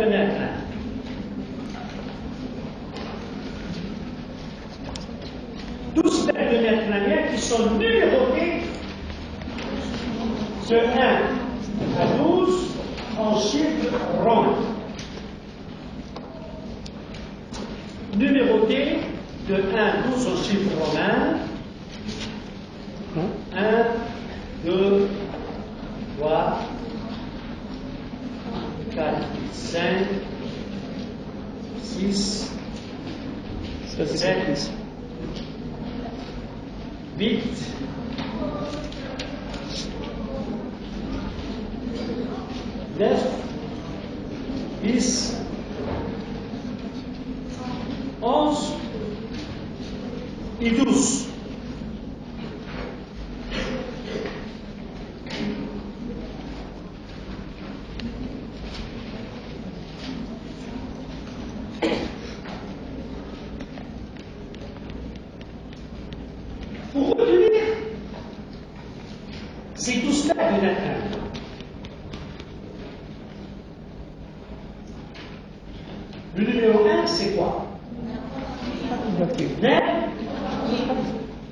de Netrin. Douze stèles de Netriniens qui sont numérotés de 1 à 12 en chiffres romains. Numérotés de 1 à 12 en chiffres romains. 1, 2, 3, 4, 5, 6, 7, 8, 9, 10, 11 et 12. Pour retenir ces 12 stades de Netrin, le numéro 1, c'est quoi? Ner,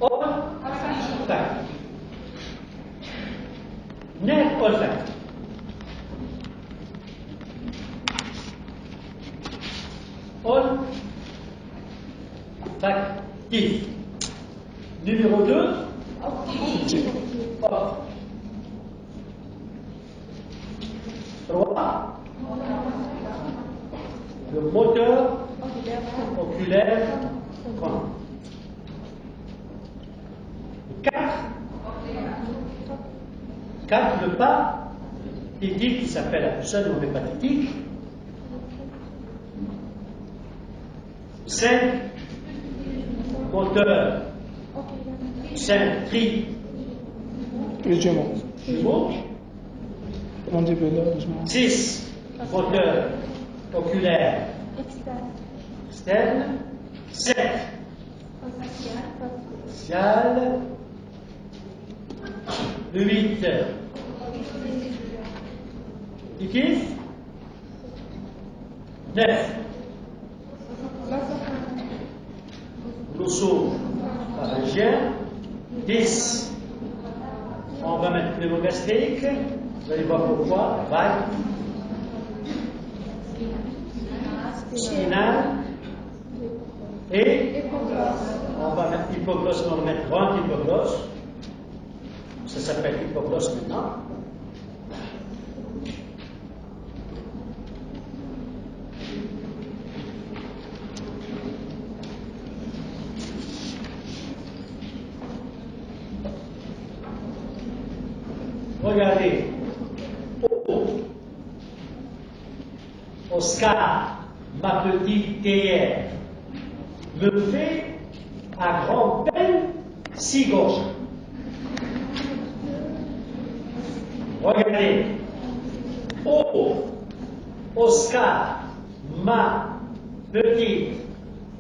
Ol, Fak. Ner, Ol, Fak. Ol, Fak, Tif. Numéro 2, Or. 3, le moteur oculaire grand. 4, le pas titique qui s'appelle la boussole non hépatitique. 5, moteur 5, tri. Les jumeaux. Jumeaux. Mandibulaire, doucement. 6, moteur oculaire externe. 7, facial. 8, auditif. 9, glosso-pharyngien. 10, on va mettre pneumogastrique. Vous allez voir pourquoi. Vague. Spinal. Et on va mettre hypoglosse, on va mettre grand hypoglosse. Ça s'appelle hypoglosse maintenant. Regardez. Oscar, ma petite théière, me fait à grand-peine 6 gauche. Regardez. Oscar, ma petite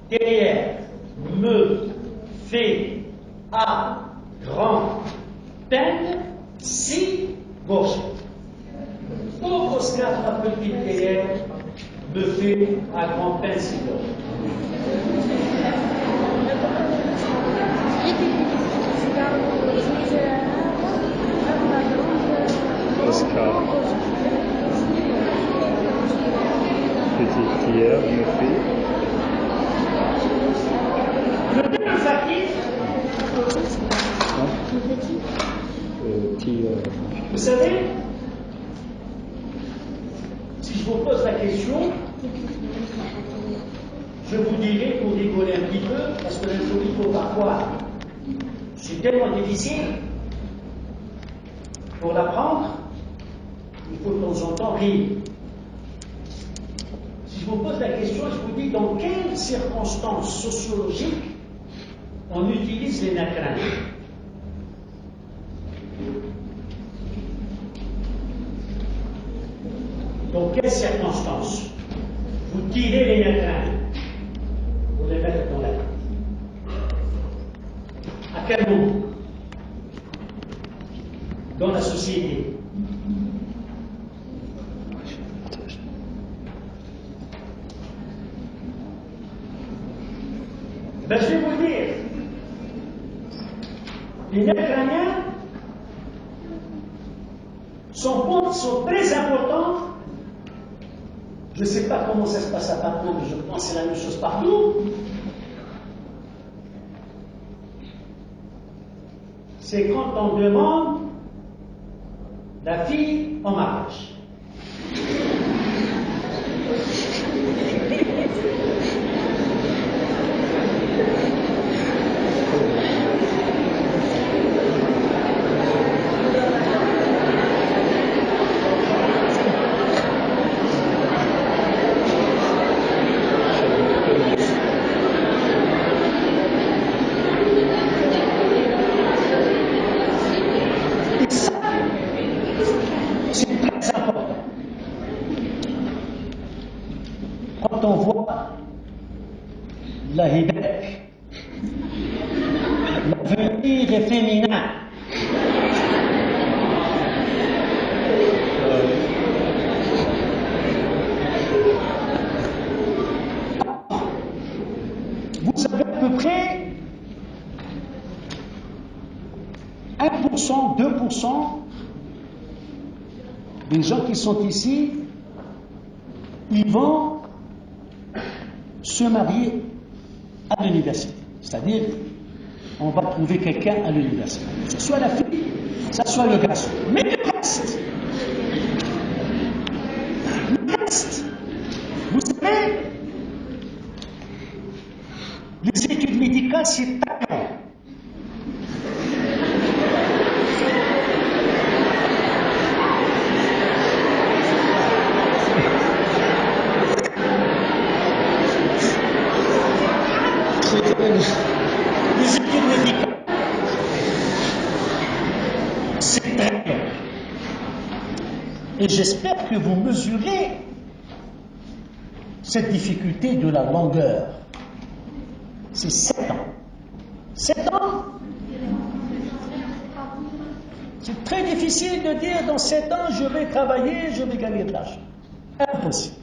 théière, me fait à grand-peine 6 gauche. Oscar, ma petite théière, me fait à grand-peine 6 gauche. Oscar. Petite théière me fait. Le terme factif, vous savez, si je vous pose la question, je vous dirai pour rigoler un petit peu, parce que il faut parfois, c'est tellement difficile pour l'apprendre, il faut de temps en temps rire. Si je vous pose la question, je vous dis dans quelles circonstances sociologiques on utilise les nacrins. Dans quelles circonstances vous tirez les nacrins pour les mettre dans la tête? À quel moment? Dans la société. sont très importantes. Je ne sais pas comment ça se passe à Paris, mais je pense que c'est la même chose partout. C'est quand on demande la fille en mariage. Quand on voit la hidek, l'avenir est féminin. Vous avez à peu près 1%, 2% des gens qui sont ici, ils vont se marier à l'université. C'est-à-dire, on va trouver quelqu'un à l'université. Que ce soit la fille, que ce soit le garçon. Mais le reste, vous savez, les études médicales, c'est tellement. Les études médicales, c'est très long. Et j'espère que vous mesurez cette difficulté de la longueur. C'est 7 ans. 7 ans, c'est très difficile de dire dans 7 ans, je vais travailler, je vais gagner de l'argent. Impossible.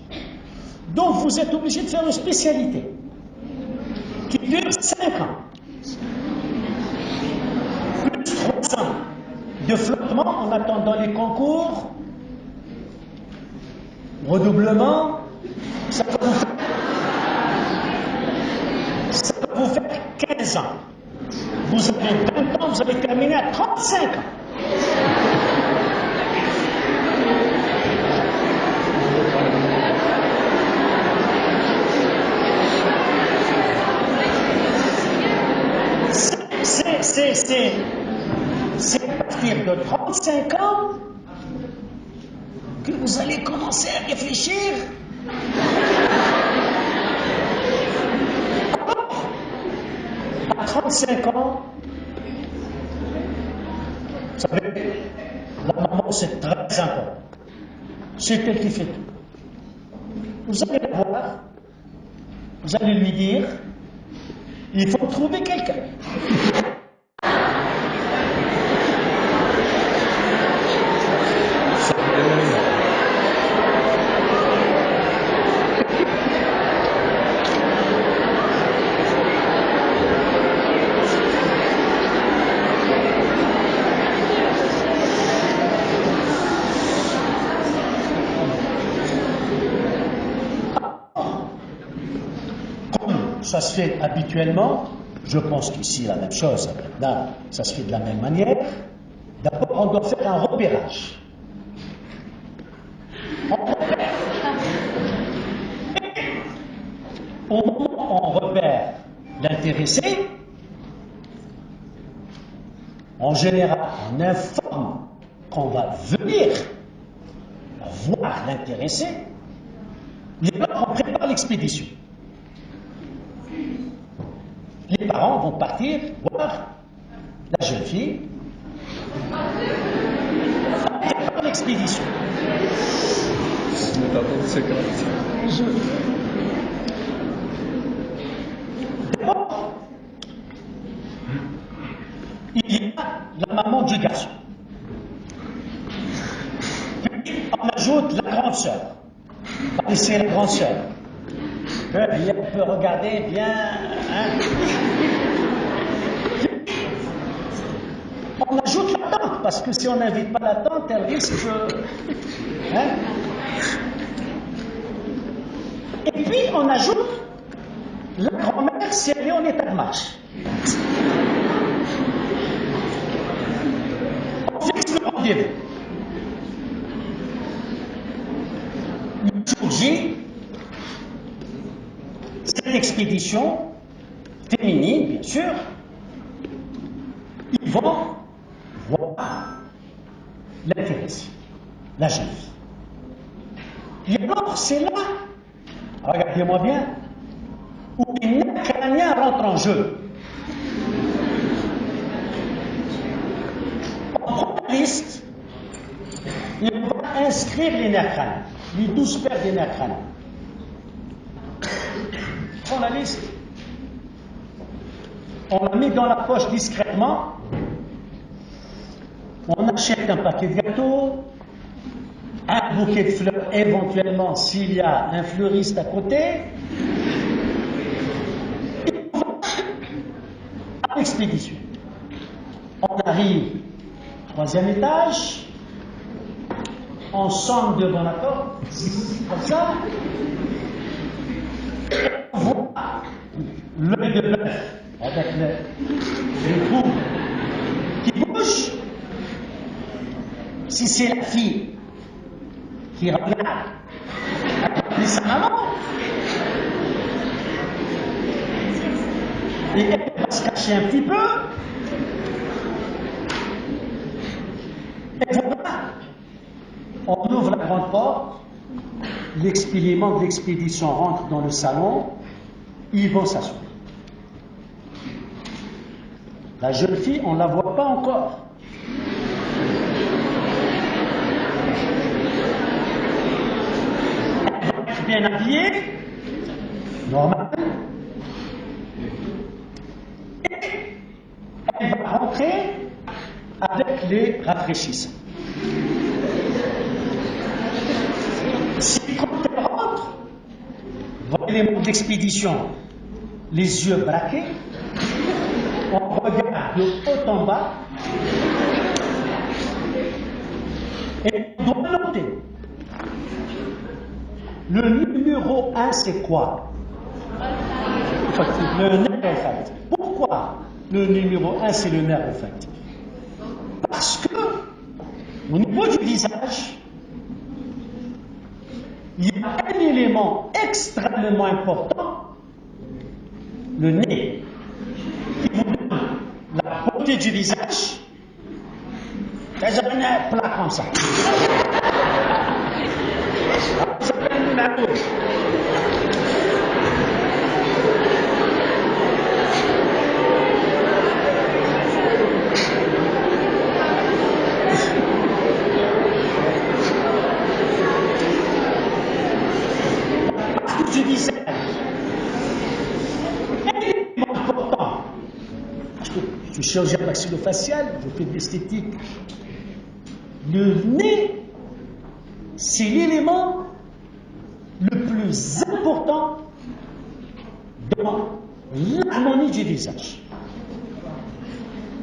Donc vous êtes obligé de faire une spécialité qui dure 5 ans. Plus 3 ans de flottement en attendant les concours, redoublement, ça va vous faire 15 ans. Vous avez 20 ans, vous allez terminer à 35 ans. C'est à partir de 35 ans que vous allez commencer à réfléchir. À 35 ans, vous savez, la maman c'est très important. C'est elle qui fait tout. Vous allez la voir, vous allez lui dire, il faut trouver quelqu'un. Ça se fait habituellement, je pense qu'ici la même chose, là, ça se fait de la même manière. D'abord, on doit faire un repérage. Au moment où on repère l'intéressé, en général, on informe qu'on va venir voir l'intéressé, et là, on prépare l'expédition. Les parents vont partir voir la jeune fille dans l'expédition. D'abord, il y a la maman du garçon. Puis on ajoute la grande sœur. Et c'est la grande sœur. On peut regarder bien. Hein. On ajoute l'attente, parce que si on n'invite pas l'attente, elle risque de... Hein? Et puis, on ajoute la grand-mère si elle est en état de marche. On fixe le rendez-vous. Le jour J, cette expédition féminine, bien sûr, ils vont voir l'intéressé, la jeune fille. Et alors, c'est là, regardez-moi bien, où les nerfs crâniens rentrent en jeu. On prend la liste et on va inscrire les nerfs crâniens, les 12 paires des nerfs crâniens. On prend la liste, on la met dans la poche discrètement, on achète un paquet de gâteaux, un bouquet de fleurs éventuellement s'il y a un fleuriste à côté, et on va à l'expédition. On arrive au 3e étage, on sonne devant la porte, comme ça, et on voit l'œil de bœuf avec le bout qui bouge. Si c'est la fille qui regarde, elle sa maman. Et elle va se cacher un petit peu. Et voilà, on ouvre la grande porte, l'expédiment de l'expédition rentre dans le salon, ils vont s'asseoir. La jeune fille, on ne la voit pas encore. Elle va être bien habillée, normal. Et elle va rentrer avec les rafraîchissants. Si quand elle rentre, voyez les mots d'expédition, les yeux braqués, on regarde de haut en bas et on doit noter. Le numéro 1, c'est quoi? Le nerf olfactif. Pourquoi le numéro 1, c'est le nerf olfactif? Parce que, au niveau du visage, il y a un élément extrêmement important, le nez, qui vous donne la beauté du visage. C'est un nez plat comme ça. Du visage. Un élément important. Je suis chirurgien maxillofacial, je fais de l'esthétique. Le nez, c'est l'élément le plus important dans l'harmonie du visage,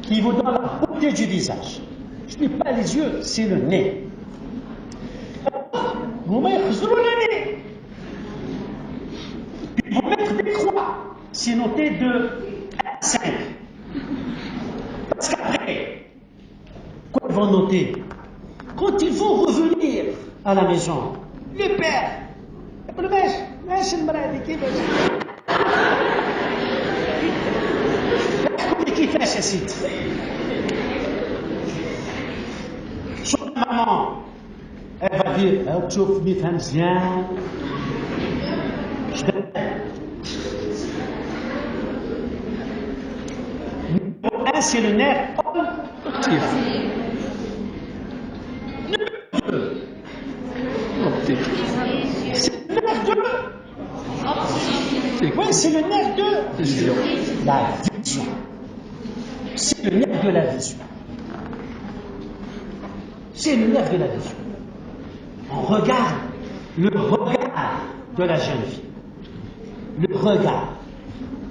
qui vous donne la beauté du visage. Je ne dis pas les yeux, c'est le nez. Vous mettez le nez. Puis vous mettez des croix, c'est noté de 1 à 5. Parce qu'après, quoi ils vont noter? Quand ils vont revenir à la maison, le père, le ماشي المرأة دي كيفاش؟ احكوا لي كيفاش يا سيدي؟ شو maman? Elle va dire, تشوف نفهم مزيان. Numéro 1, c'est le nerf olfactif. C'est le nerf de... Oui, c'est le nerf de... Vision. La vision. C'est le nerf de la vision. C'est le nerf de la vision. On regarde le regard de la jeune fille. Le regard.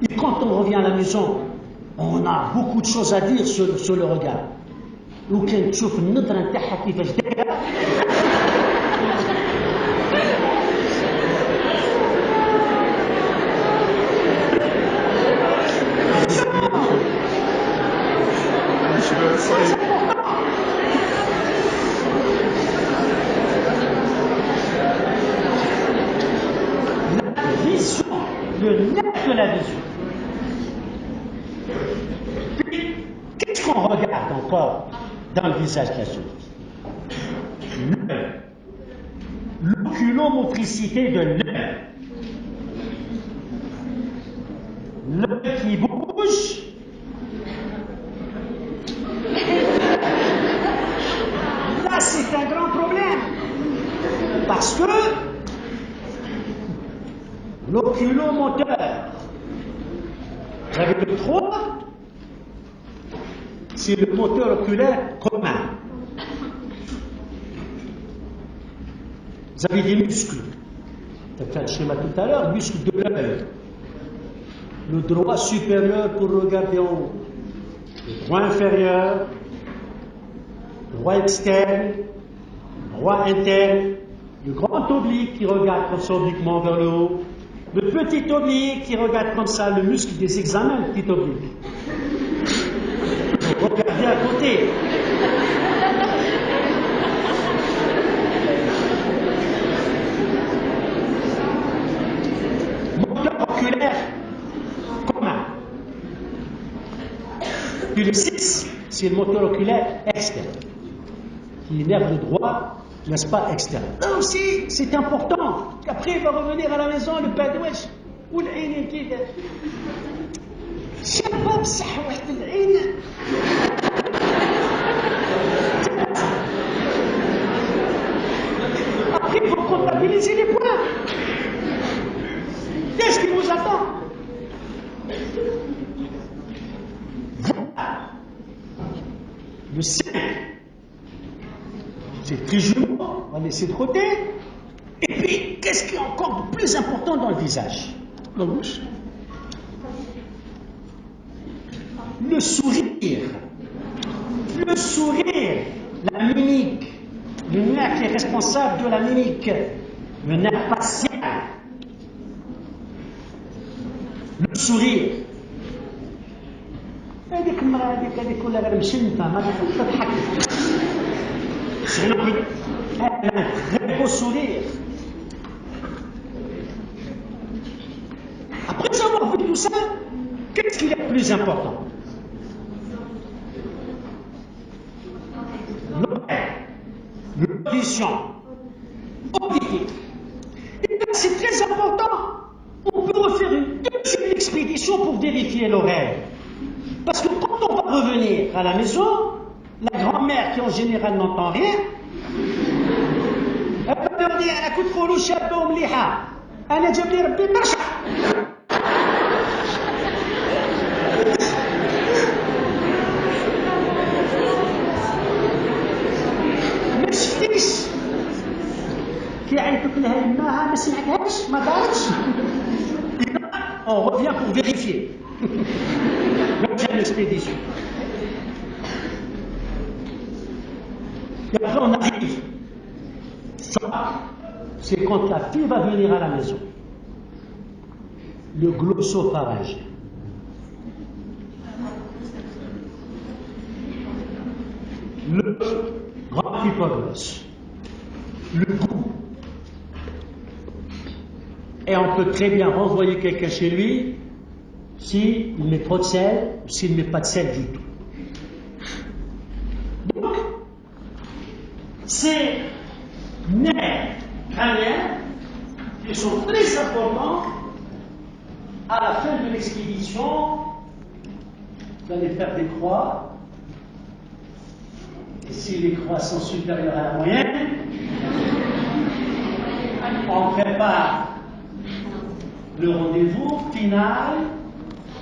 Et quand on revient à la maison, on a beaucoup de choses à dire sur le regard. وكان تشوف النظرة نتاعها كيفاش دايرة la vision, le nerf de la vision. Puis, qu'est-ce qu'on regarde encore dans le visage de la souris? L'œil. L'oculomotricité de l'œil. L'œil qui bouge. Là, c'est un grand problème. Parce que l'oculomoteur, vous avez le 3, c'est le moteur oculaire commun. Vous avez des muscles. Tu as fait le schéma tout à l'heure, muscle de l'œil. Le droit supérieur pour regarder en haut. Le droit inférieur, droit externe, droit interne, le grand oblique qui regarde comme ça obliquement vers le haut, le petit oblique qui regarde comme ça, le muscle des examens, le petit oblique. Regardez à côté. Moteur oculaire commun. Puis le 6, c'est le moteur oculaire externe, qui innerve le droit, n'est-ce pas, externe. Là aussi, c'est important. Qu'après, il va revenir à la maison, le père de wesh. Ou l'عين كده. شباب صح واحد العين. Après, il faut comptabiliser les points. Qu'est-ce qui vous attend? Voilà. Le 5. C'est le trijumeau, on va laisser de côté. Et puis, qu'est-ce qui est encore de plus important dans le visage? La bouche. Le sourire. Le sourire, la mimique, le nerf qui est responsable de la mimique, le nerf facial. Le sourire. هذيك المرأة هذيك ولا غير مشنفة ما تضحك. Elle a un très beau sourire. Après avoir vu tout ça, qu'est-ce qui est le plus important? L'audition auditive. Et là, c'est très important. On peut refaire une deuxième expédition pour vérifier l'oreille. Parce que quand on va revenir à la maison, la grand-mère qui en général n'entend rien, elle va leur dire أنا كنت تقولوا شابة ومليحة أنا جاب لي ربي برشا. ما شفتيش كي عيطت لها يماها ما سمعتهاش ما دارتش. On revient pour vérifier. Deuxième expédition. Et après, on arrive. Ça, c'est quand la fille va venir à la maison. Le glossopharyngé. Le grand hypoglosse. Le goût. Et on peut très bien renvoyer quelqu'un chez lui s'il met trop de sel ou s'il ne met pas de sel du tout. Donc, ces nerfs crâniens qui sont très importants à la fin de l'expédition, vous allez faire des croix. Et si les croix sont supérieures à la moyenne, on prépare le rendez-vous final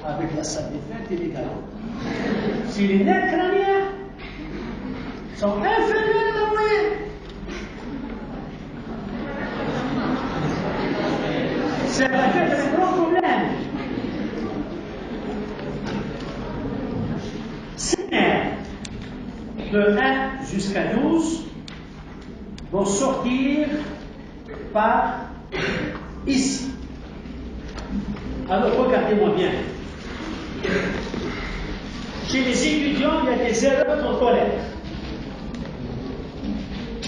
avec la salle des fêtes et les galants. Si les nerfs crâniens sont inférieurs à la moyenne, ça va être un gros problème. Ces nerfs de 1 jusqu'à 12 vont sortir par ici. Alors regardez-moi bien. Chez les étudiants, il y a des erreurs qu'on tolère.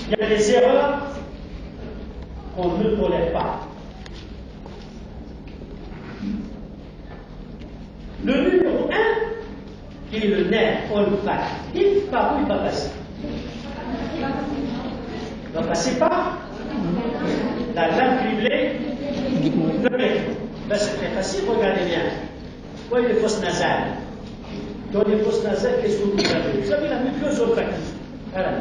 Il y a des erreurs qu'on ne tolère pas. Le numéro 1, qui est le nerf olfactif, par où il va passer? Il va passer par la lame criblée de l'écran. Ben, c'est très facile, regardez bien. Voyez les fosses nasales. Dans les fosses nasales, qu'est-ce que vous avez? Vous avez la muqueuse olfactive. Voilà.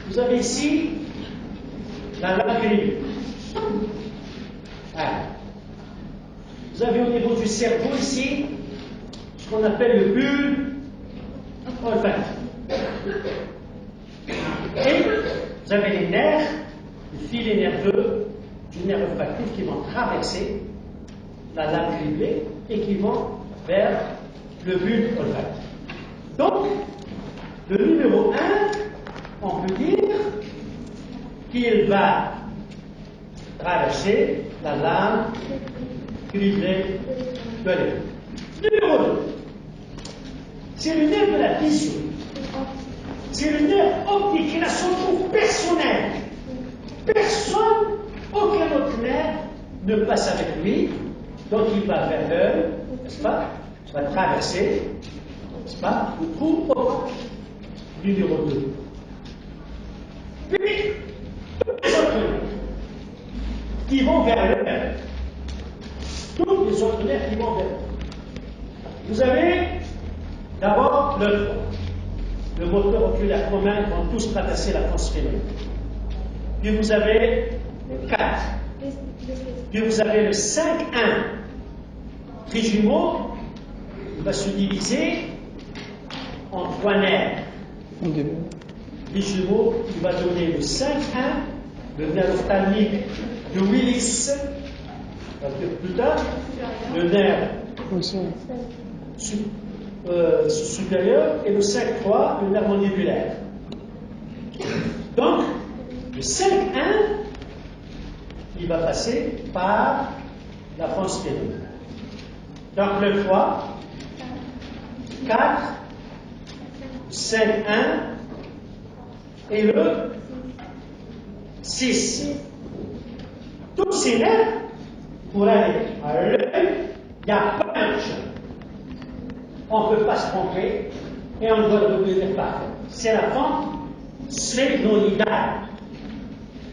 Vous avez ici la lame criblée. Voilà. Vous avez au niveau du cerveau ici ce qu'on appelle le bulbe olfactif. Et vous avez les nerfs, les filets nerveux du nerf olfactif qui vont traverser la lame criblée et qui vont vers le bulbe olfactif. Donc, le numéro 1, on peut dire qu'il va traverser la lame criblée de l'écran. Numéro 2, c'est le nerf de la vision. C'est le nerf optique, il a son trou personnel. Personne, aucun autre nerf ne passe avec lui, donc il va vers l'œil, n'est-ce pas? Il va traverser, n'est-ce pas, le trou optique. Numéro 2. Puis, tous les autres nerfs qui vont vers l'œil, tous les autres nerfs qui vont vers l'œil. Vous avez d'abord le foie. Le moteur oculaire commun vont tous traverser la fosse phénoménale. Puis vous avez le 4. Puis vous avez le 5-1. Trijumeau, il va se diviser en 3 nerfs. Trijumeau, il va donner le 5-1, le nerf ophtalmique de Willis, on va dire plus tard, le nerf supérieur, et le 5-3, le nerf mandibulaire. Donc, le 5-1, il va passer par la fosse phénoménale. Donc, le foie, 4, 5-1, et le 6. Tous ces nerfs, pour aller à l'œil, il y a punch. On ne peut pas se tromper et on doit le devenir parfait. C'est la forme sphénoïdale.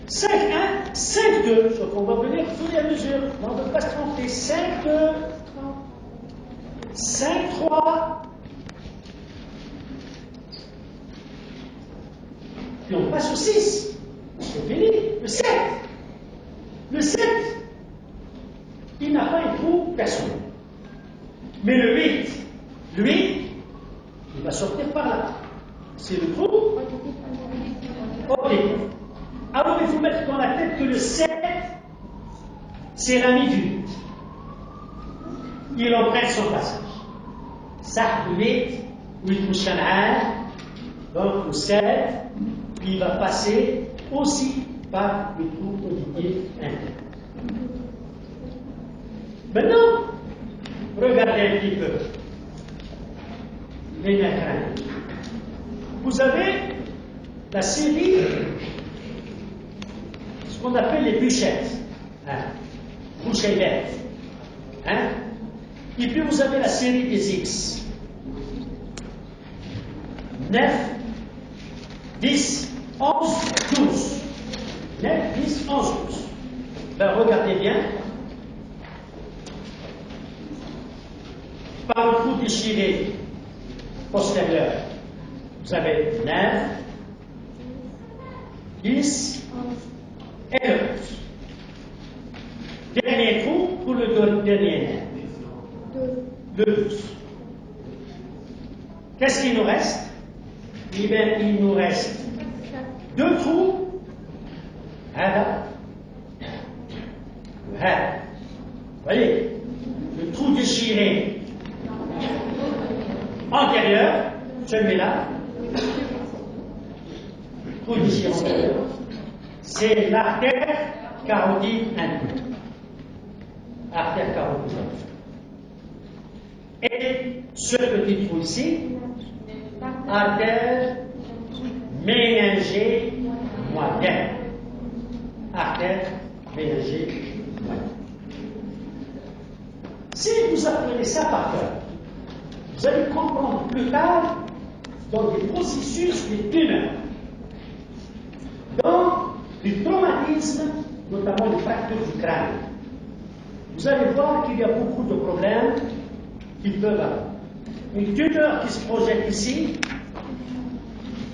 5-1, 5-2, sauf qu'on va venir au fur et à mesure. On ne peut pas se tromper. 5-2, 5-3. Puis on passe au 6. C'est fini. Le 7. Le 7, il n'a pas un trou personnel. Mais le 8, lui, il va sortir par là. C'est le trou. Ok. Alors il faut mettre dans la tête que le 7, c'est l'ami du 8. Il emprunte son passage. Ça, le 8, où il touche un donc le 7, puis il va passer aussi par le trou auditif interne. Maintenant, regardez un petit peu les nerfs crâniens. Vous avez la série, ce qu'on appelle les bûchettes, boucheillettes. Et puis vous avez la série des X. 9, 10, 11, 12. 9, 10, 11, 12. Ben, regardez bien. Par le trou déchiré postérieur, vous avez 9, 10 et le 11. Dernier trou pour le dernier nerf. Le 12. Qu'est-ce qu'il nous reste? Eh bien, il nous reste 2 trous. Voilà. Voilà. Voyez, le trou déchiré antérieur je le mets là. Trou ici antérieur. C'est l'artère carotide induite. Artère carotide induite. Et ce petit trou ici, artère méningée moyenne. Artère méningée moyenne. Si vous apprenez ça par cœur, vous allez comprendre plus tard dans des processus de tumeurs, dans du traumatisme, notamment des fractures du crâne. Vous allez voir qu'il y a beaucoup de problèmes qu'ils peuvent avoir. Une tumeur qui se projette ici,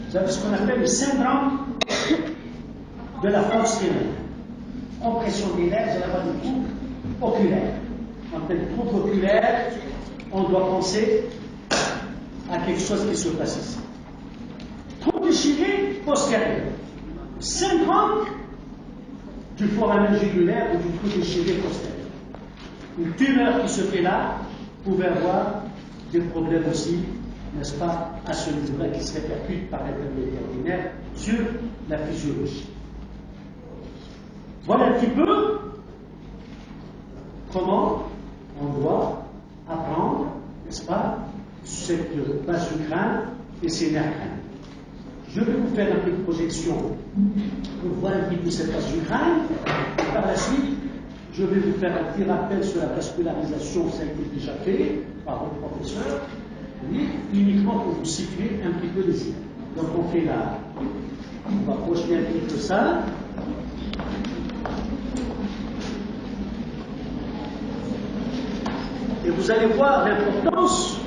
vous avez ce qu'on appelle le syndrome de la force ténèbre. Compression des lèvres, vous allez avoir des troubles oculaires. En fait, troubles oculaires, on doit penser à quelque chose qui se passe ici. Trouble déchiré postérieur. Syndrome du foramen jugulaire ou du trou déchiré postérieur. Une tumeur qui se fait là pouvait avoir des problèmes aussi, n'est-ce pas, à ce niveau-là qui se répercutent par l'intermédiaire du nerf sur la physiologie. Voilà un petit peu comment on doit apprendre, n'est-ce pas, cette base du crâne et ces nerfs crâniens. Je vais vous faire une petite projection pour voir un petit peu cette base du crâne. Par la suite, je vais vous faire un petit rappel sur la vascularisation, ça a été déjà fait par votre professeur, oui, uniquement pour vous situer un petit peu les idées. Donc on fait là, on va projeter un petit peu ça. Et vous allez voir l'importance